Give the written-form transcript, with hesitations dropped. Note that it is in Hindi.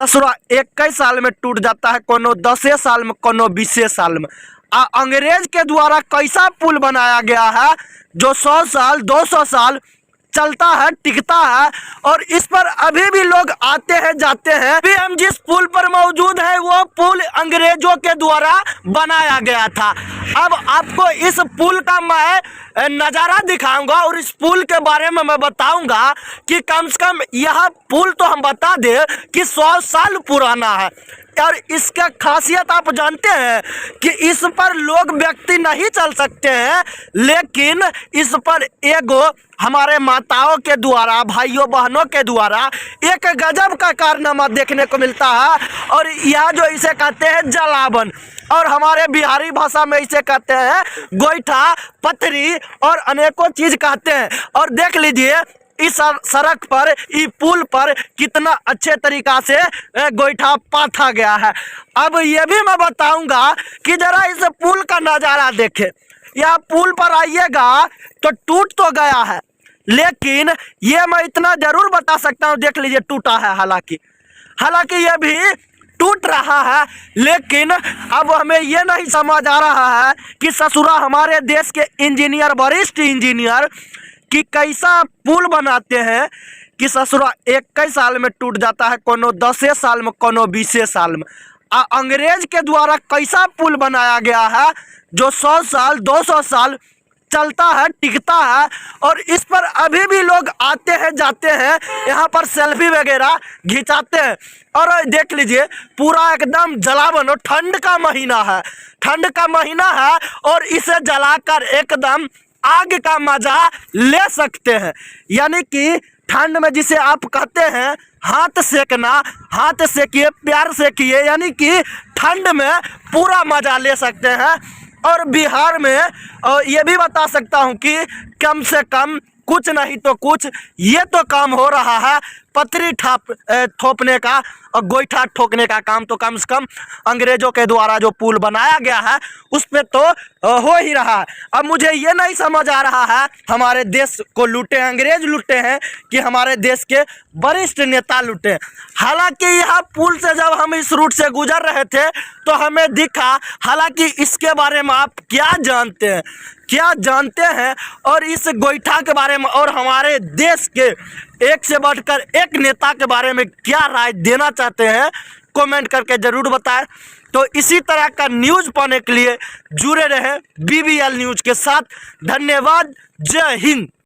असुरा 21 साल में टूट जाता है, कोनो 10 साल में, कोनो 20 साल में। अंग्रेज के द्वारा कैसा पुल बनाया गया है जो 100 साल 200 साल चलता है, टिकता है, और इस पर अभी भी लोग आते हैं जाते हैं। अभी हम जिस पुल पर मौजूद है वो पुल अंग्रेजों के द्वारा बनाया गया था। अब आपको इस पुल का मैं नज़ारा दिखाऊंगा और इस पुल के बारे में मैं बताऊंगा कि कम से कम यह पुल तो हम बता दें कि 100 साल पुराना है। और इसका खासियत आप जानते हैं कि इस पर लोग व्यक्ति नहीं चल सकते हैं, लेकिन इस पर एगो हमारे माताओं के द्वारा, भाइयों बहनों के द्वारा एक गजब का कारनामा देखने को मिलता है। और यह जो इसे कहते हैं जलावन, और हमारे बिहारी भाषा में इसे कहते हैं गोईठा, पथरी और अनेकों चीज़ कहते हैं। और देख लीजिए इस सड़क पर, इस पुल पर कितना अच्छे तरीक़ा से गोईठा पाथा गया है। अब ये भी मैं बताऊंगा कि जरा इस पुल का नज़ारा देखें। यह पुल पर आइएगा तो टूट तो गया है, लेकिन ये मैं इतना ज़रूर बता सकता हूँ, देख लीजिए टूटा है। हालांकि ये भी टूट रहा है, लेकिन अब हमें ये नहीं समझ आ रहा है कि ससुरा हमारे देश के इंजीनियर, वरिष्ठ इंजीनियर कि कैसा पुल बनाते हैं कि ससुरा 21 साल में टूट जाता है, कोनो 10 साल में, कोनो 20 साल में। अंग्रेज के द्वारा कैसा पुल बनाया गया है जो 100 साल 200 साल चलता है, टिकता है, और इस पर अभी भी लोग आते हैं जाते हैं, यहाँ पर सेल्फी वगैरह खिंचाते हैं। और देख लीजिए पूरा एकदम जलावन, ठंड का महीना है, और इसे जलाकर एकदम आग का मजा ले सकते हैं। यानी कि ठंड में जिसे आप कहते हैं हाथ सेकना, हाथ सेकिए, प्यार सेकिए, यानी कि ठंड में पूरा मजा ले सकते हैं। और बिहार में ये भी बता सकता हूं कि कम से कम कुछ नहीं तो कुछ ये तो काम हो रहा है, पथरी थोपने का और गोईठा ठोकने का काम तो कम से कम अंग्रेजों के द्वारा जो पुल बनाया गया है उस पे तो हो ही रहा है। अब मुझे ये नहीं समझ आ रहा है हमारे देश को लूटे अंग्रेज लूटे हैं कि हमारे देश के वरिष्ठ नेता लूटे। हालांकि यह पुल से जब हम इस रूट से गुजर रहे थे तो हमें दिखा। हालांकि इसके बारे में आप क्या जानते हैं और इस गोईठा के बारे में और हमारे देश के एक से बढ़कर एक नेता के बारे में क्या राय देना चाहते हैं, कमेंट करके ज़रूर बताएं। तो इसी तरह का न्यूज़ पाने के लिए जुड़े रहें BBL न्यूज़ के साथ। धन्यवाद, जय हिंद।